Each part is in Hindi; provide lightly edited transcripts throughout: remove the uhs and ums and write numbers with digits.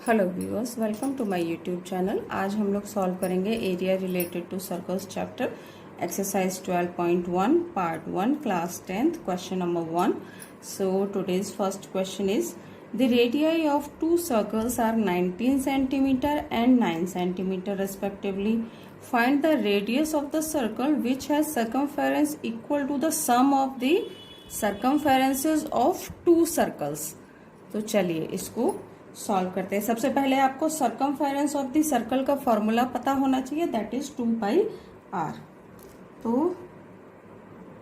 Hello viewers, welcome to my YouTube channel. आज हम लोग सॉल्व करेंगे area related to circles chapter exercise 12.1 part 1 class 10th question number 1। So today's first question is the radii of two circles are 19 centimetre and 9 centimetre respectively. Find the radius of the circle which has circumference equal to the sum of the circumferences of two circles. तो चलिए इसको सॉल्व करते हैं। सबसे पहले आपको सर्कमफेरेंस ऑफ द सर्कल का फॉर्मूला पता होना चाहिए, दैट इज 2πr। तो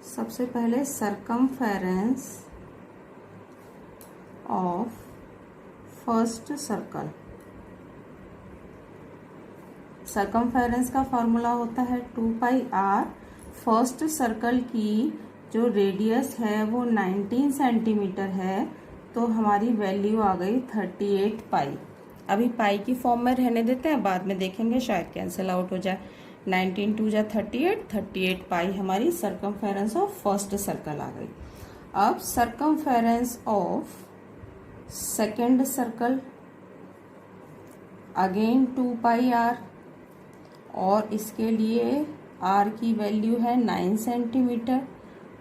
सबसे पहले circumference of first circle, circumference का फॉर्मूला होता है 2πr। फर्स्ट सर्कल की जो रेडियस है वो 19 सेंटीमीटर है, तो हमारी वैल्यू आ गई 38 पाई। अभी पाई की फॉर्म में रहने देते हैं, बाद में देखेंगे शायद कैंसिल आउट हो जाए। 19 2 जा 38 पाई हमारी सर्कमफेरेंस ऑफ फर्स्ट सर्कल आ गई। अब circumference of second circle again 2πr, और इसके लिए r की वैल्यू है 9 सेंटीमीटर,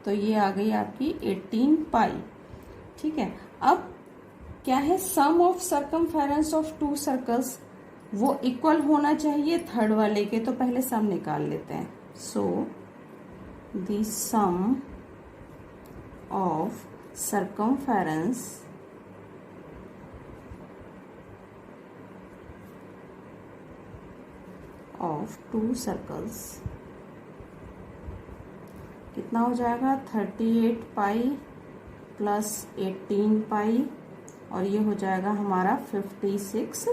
तो ये आ गई आपकी 18 पाई। ठीक है, अब क्या है, sum of circumference of two circles वो इक्वल होना चाहिए थर्ड वाले के, तो पहले सम निकाल लेते हैं। So the sum of circumference of two circles कितना हो जाएगा, 38 पाई प्लस 18 पाई, और ये हो जाएगा हमारा 56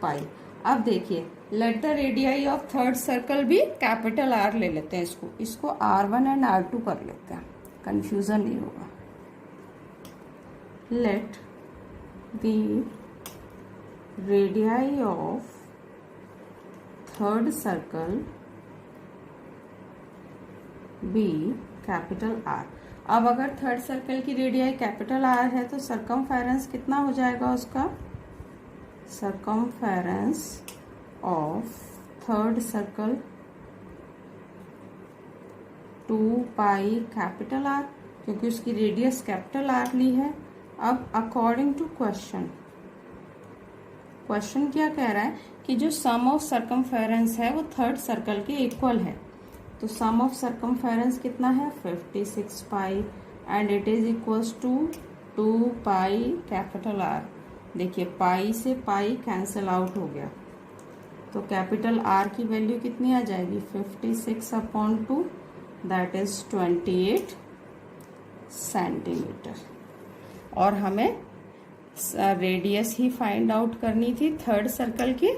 पाई। अब देखिए, late the radii of third circle भी कैपिटल R ले लेते हैं। इसको R1 एंड R2 कर लेते हैं, कंफ्यूजन नहीं होगा। Let the radii of third circle be capital R। अब अगर थर्ड सर्कल की रेडियाई कैपिटल R है तो सर्कमफेरेंस कितना हो जाएगा उसका, circumference of third circle 2π capital R, क्योंकि उसकी रेडियस कैपिटल R ली है। अब अकॉर्डिंग टू क्वेश्चन क्या कह रहा है कि जो सम ऑफ सर्कमफेरेंस है वो थर्ड सर्कल के इक्वल है, तो सम ऑफ सर्कमफेरेंस कितना है 56 pi, and it is equals to 2π capital R। देखिए पाई से पाई कैंसिल आउट हो गया, तो कैपिटल R की वैल्यू कितनी आ जाएगी 56/2, दैट इज 28 सेंटीमीटर। और हमें रेडियस ही फाइंड आउट करनी थी थर्ड सर्कल की,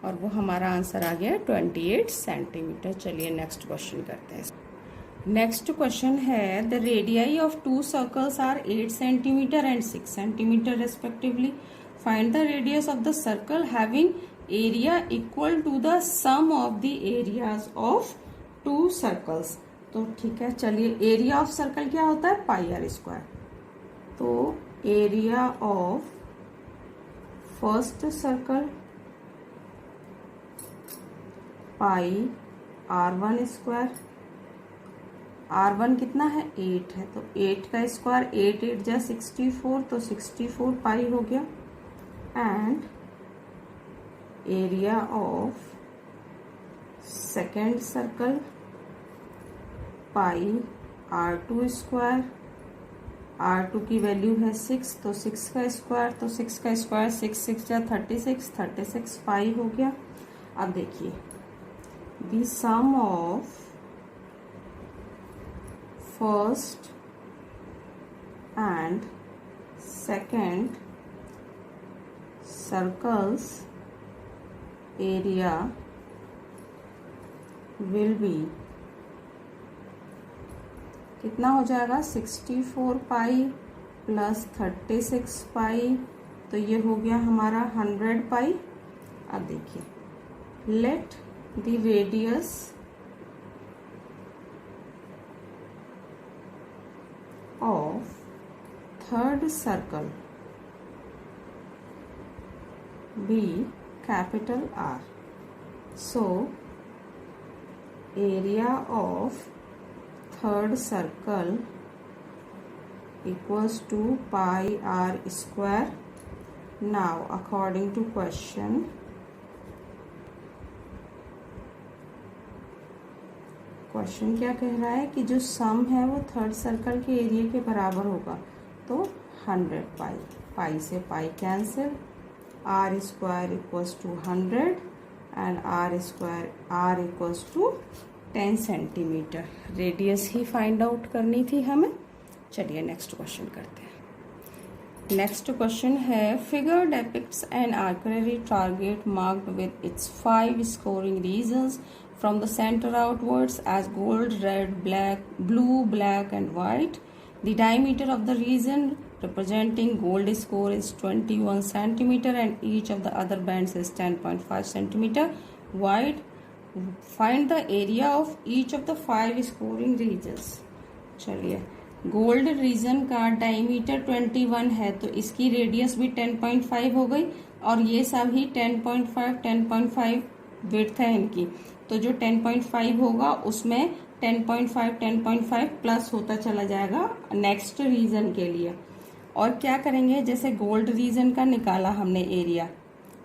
और वो हमारा आंसर आ गया 28 सेंटीमीटर। चलिए नेक्स्ट क्वेश्चन करते हैं। नेक्स्ट क्वेश्चन है, the radii of two circles are 8 centimetre and 6 centimetre respectively. Find the radius of the circle having area equal to the sum of the areas of two circles. तो ठीक है, चलिए एरिया ऑफ सर्कल क्या होता है, πr²। तो area of first circle pi r1²। r1 कितना है 8 है, तो 8 का स्क्वायर 8 8 जा 64, तो 64 पाई हो गया। And area of second circle pi r2²। r2 की वैल्यू है 6, तो 6 का स्क्वायर, तो 6 का स्क्वायर 6 6 जा 36 पाई हो गया। अब देखिए, the sum of first and second circles area will be कितना हो जाएगा 64 पाई प्लस 36 पाई, तो ये हो गया हमारा 100 पाई। अब देखिए, late the radius of third circle be capital R. So area of third circle equals to pi r square. Now according to question, question क्या कह रहा है कि जो सम है वो थर्ड सर्कल के एरिया के बराबर होगा, तो 100 पाई, पाई से pi cancel, R square equals to 100 and R square R equals to 10 centimetre. Radius ही फाइंड आउट करनी थी हमें। चलिए नेक्स्ट क्वेश्चन करते हैं। नेक्स्ट क्वेश्चन है, figure depicts an arbitrary target marked with its 5 scoring regions from the center outwards as gold, red, black, blue, black and white. The diameter of the region representing gold score is 21 centimeter and each of the other bands is 10.5 centimeter wide. Find the area of each of the 5 scoring regions. चलिए, गोल्ड रीजन का डायमीटर 21 है तो इसकी रेडियस भी 10.5 हो गई और ये सभी 10.5 विड्थ है इनकी, तो जो 10.5 होगा उसमें 10.5 प्लस होता चला जाएगा नेक्स्ट रीजन के लिए। और क्या करेंगे, जैसे गोल्ड रीजन का निकाला हमने एरिया,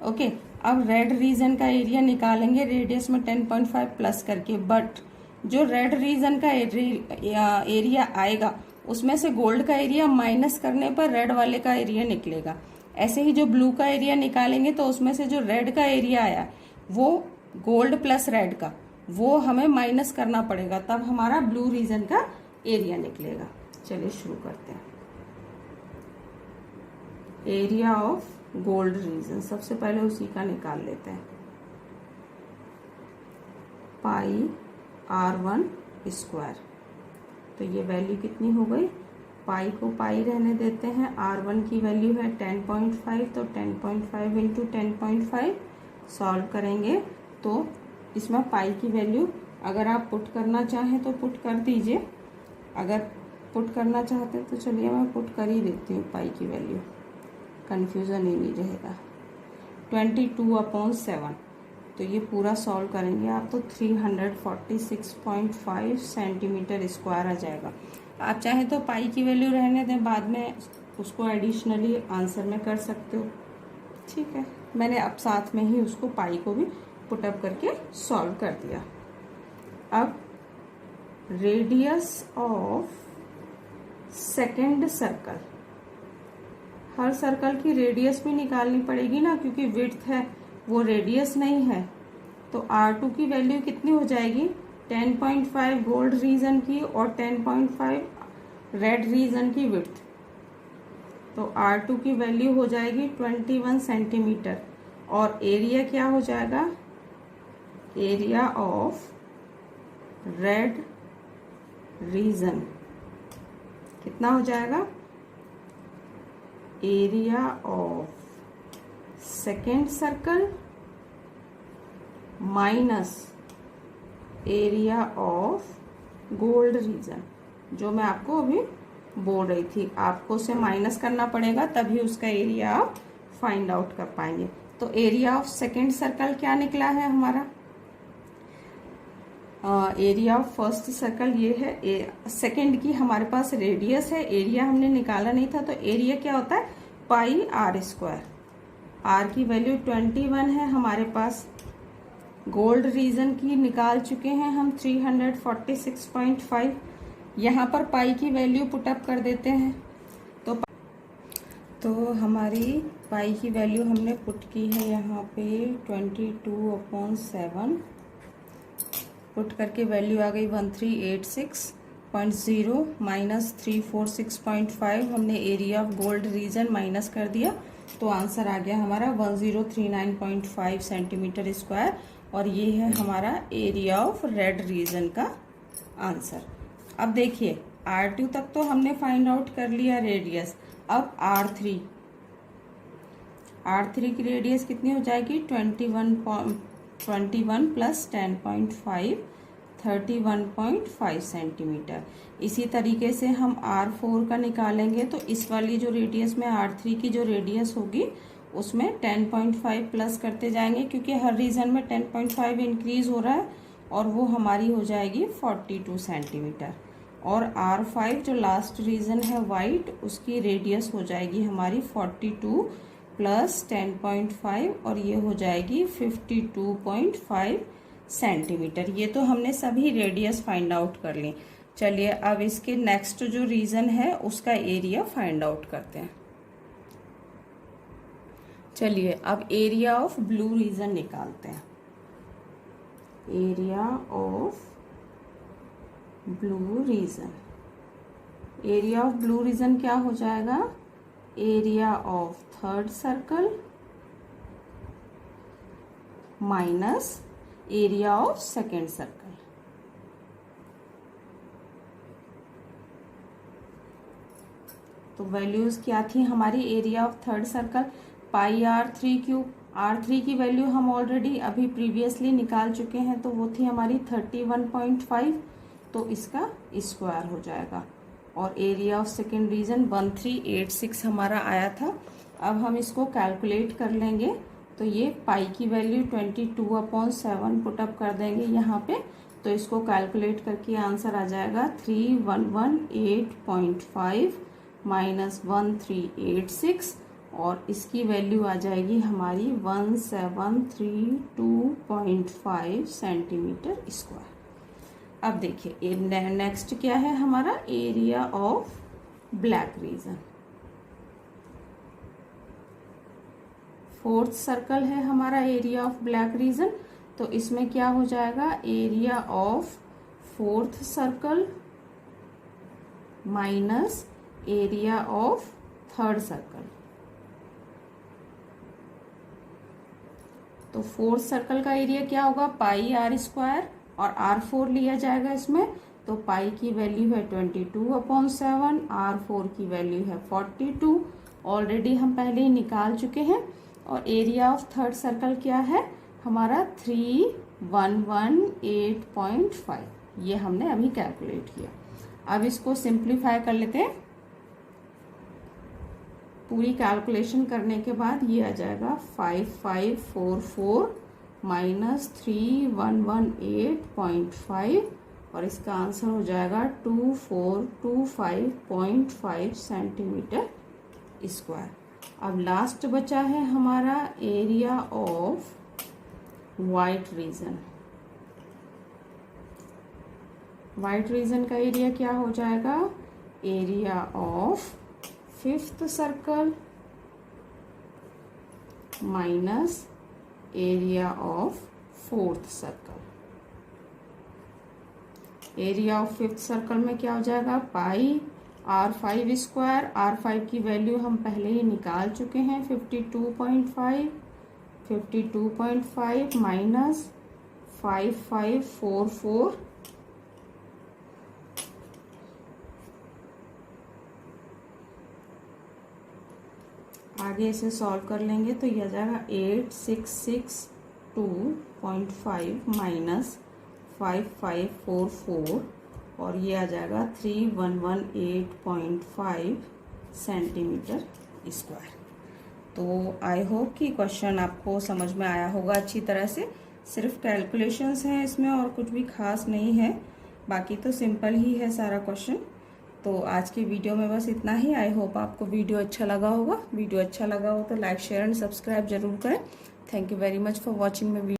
ओके, अब रेड रीजन का एरिया निकालेंगे रेडियस में 10.5 प्लस करके, बट जो रेड रीजन का एरिया आएगा उसमें से गोल्ड का एरिया माइनस करने पर रेड वाले का एरिया निकलेगा। ऐसे ही जो ब्लू का एरिया निकालेंगे तो उसमें से जो रेड का एरिया आया वो गोल्ड प्लस रेड का, वो हमें माइनस करना पड़ेगा, तब हमारा ब्लू रीजन का एरिया निकलेगा। चलिए शुरू करते हैं। एरिया ऑफ गोल्ड रीजन, सबसे पहले उसी का निकाल लेते हैं। पाई r1 स्क्वायर, तो ये वैल्यू कितनी हो गई, पाई को पाई रहने देते हैं, r1 की वैल्यू है 10.5, तो 10.5 इंटू 10.5 सॉल्व करेंगे तो इसमें पाई की वैल्यू अगर आप पुट करना चाहें तो पुट कर दीजिए, अगर पुट करना चाहते हैं तो चलिए मैं पुट कर ही देती हूँ पाई की वैल्यू, कन्फ्यूज़न ही नहीं रहेगा। 22/7, तो ये पूरा सॉल्व करेंगे आप तो 346.5 सेंटीमीटर स्क्वायर आ जाएगा। आप चाहें तो पाई की वैल्यू रहने दें, बाद में उसको एडिशनली आंसर में कर सकते हो, ठीक है। मैंने अब साथ में ही उसको पाई को भी पुटअप करके सॉल्व कर दिया। अब radius of second circle, her circle की रेडियस भी निकालनी पड़ेगी ना, क्योंकि विड्थ है वो रेडियस नहीं है, तो R2 की वैल्यू कितनी हो जाएगी, 10.5 गोल्ड रीजन की और 10.5 रेड रीजन की विड्थ, तो R2 की वैल्यू हो जाएगी 21 सेंटीमीटर और एरिया क्या हो जाएगा, एरिया ऑफ रेड रीजन कितना हो जाएगा, area of second circle minus area of gold reason, जो मैं आपको अभी बोल रही थी, आपको उसे माइनस करना पड़ेगा तभी उसका एरिया आप फाइंड आउट कर पाएंगे। तो एरिया ऑफ सेकेंड सर्कल क्या निकला है हमारा, एरिया ऑफ फर्स्ट सर्कल ये है, सेकेंड की हमारे पास रेडियस है, एरिया हमने निकाला नहीं था, तो एरिया क्या होता है, पाई r स्क्वायर, r की वैल्यू 21 है हमारे पास, गोल्ड रीजन की निकाल चुके हैं हम 346.5, यहाँ पर पाई की वैल्यू पुटअप कर देते हैं, तो हमारी पाई की वैल्यू हमने पुट की है यहाँ पे 22/7, पुट करके वैल्यू आ गई 1386.0 माइनस 346.5, हमने area of gold reason minus कर दिया तो आंसर आ गया हमारा 1039.5 सेंटीमीटर स्क्वायर, और ये है हमारा एरिया ऑफ रेड रीजन का आंसर। अब देखिए R2 तक तो हमने फाइंड आउट कर लिया रेडियस, अब R3 की रेडियस कितनी हो जाएगी, 21 प्लस 10.5 31.5 सेंटीमीटर। इसी तरीके से हम R4 का निकालेंगे तो इस वाली जो रेडियस में R3 की जो रेडियस होगी उसमें 10.5 प्लस करते जाएंगे क्योंकि हर रीजन में 10.5 इंक्रीज हो रहा है और वो हमारी हो जाएगी 42 सेंटीमीटर। और R5 जो लास्ट रीजन है वाइट, उसकी रेडियस हो जाएगी हमारी 42 प्लस 10.5 और ये हो जाएगी 52.5 सेंटीमीटर। ये तो हमने सभी रेडियस फाइंड आउट कर ली। चलिए अब इसके नेक्स्ट जो रीजन है उसका एरिया फाइंड आउट करते हैं। चलिए अब एरिया ऑफ ब्लू रीजन निकालते हैं। Area of blue region, area of blue region क्या हो जाएगा? Area of third circle minus area of second circle. तो वैल्यूज क्या थी हमारी area of third circle? Pi R3 cube. R3 की वैल्यू हम ऑलरेडी अभी प्रीवियसली निकाल चुके हैं, तो वो थी हमारी 31.5, तो इसका स्क्वायर हो जाएगा। और एरिया ऑफ सेकेंड रीजन 1386 हमारा आया था। अब हम इसको कैलकुलेट कर लेंगे, तो ये पाई की वैल्यू 22/7 पुटअप कर देंगे यहाँ पे, तो इसको कैलकुलेट करके आंसर आ जाएगा 3118.5 माइनस 1386 और इसकी वैल्यू आ जाएगी हमारी 1732.5 सेंटीमीटर स्क्वायर। अब देखिए नेक्स्ट क्या है हमारा? Area of black reason. Fourth circle है हमारा एरिया ऑफ ब्लैक रीजन, तो इसमें क्या हो जाएगा? Area of fourth circle minus area of third circle. तो फोर्थ सर्कल का एरिया क्या होगा? पाई R² और R4 लिया जाएगा इसमें, तो पाई की वैल्यू है 22/7, R4 की वैल्यू है 42, ऑलरेडी हम पहले ही निकाल चुके हैं। और एरिया ऑफ थर्ड सर्कल क्या है हमारा? 3118.5, ये हमने अभी कैलकुलेट किया। अब इसको सिंप्लीफाई कर लेते हैं। पूरी कैलकुलेशन करने के बाद ये आ जाएगा 5544 माइनस 3118.5 और इसका आंसर हो जाएगा 2425.5 सेंटीमीटर स्क्वायर। अब लास्ट बचा है हमारा area of white region. White region का एरिया क्या हो जाएगा? Area of fifth circle minus area of fourth circle. Area of fifth circle में क्या हो जाएगा? पाई R5²। R5 की वैल्यू हम पहले ही निकाल चुके हैं 52.5 माइनस 5544 आगे इसे सॉल्व कर लेंगे तो यह आ जाएगा 8662.5 माइनस 5544 और ये आ जाएगा 3118.5 सेंटीमीटर स्क्वायर। तो आई होप कि क्वेश्चन आपको समझ में आया होगा अच्छी तरह से। सिर्फ कैलकुलेशंस हैं इसमें और कुछ भी खास नहीं है, बाकी तो सिंपल ही है सारा क्वेश्चन। तो आज के वीडियो में बस इतना ही। आई होप आपको वीडियो अच्छा लगा होगा। वीडियो अच्छा लगा हो तो लाइक शेयर एंड सब्सक्राइब जरूर करें। Thank you very much for watching my video.